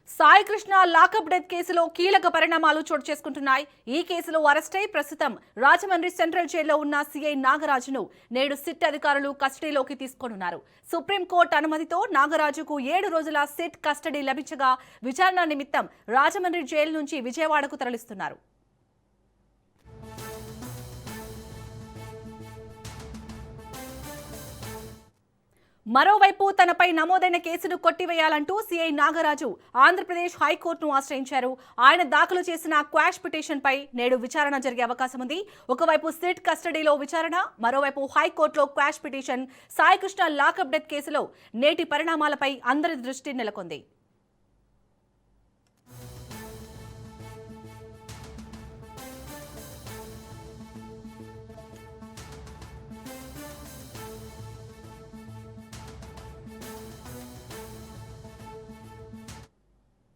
Sai Krishna lockup death కేసులో కీలక పరిణామాలు చోటు చేసుకుంటున్నాయి. ఈ కేసులో అరెస్ట్ అయి ప్రస్తుతం రాజమండ్రి సెంట్రల్ జైల్లో ఉన్న సీఐ నాగరాజును నేడు సిట్ అధికారులు కస్టడీలోకి తీసుకోనున్నారు. సుప్రీంకోర్టు అనుమతితో నాగరాజుకు 7 రోజుల సిట్ కస్టడీ లభించగా విచారణ నిమిత్తం రాజమండ్రి జైలు నుంచి విజయవాడకు తరలిస్తున్నారు. మరోవైపు తనపై నమోదైన కేసును కొట్టివేయాలంటూ సీఐ నాగరాజు ఆంధ్రప్రదేశ్ హైకోర్టును ఆశ్రయించారు. ఆయన దాఖలు చేసిన క్వాష్ పిటిషన్పై నేడు విచారణ జరిగే అవకాశం ఉంది. ఒకవైపు సిట్ కస్టడీలో విచారణ, మరోవైపు హైకోర్టులో quash petition. Sai Krishna lockup death కేసులో నేటి పరిణామాలపై అందరి దృష్టి నెలకొంది.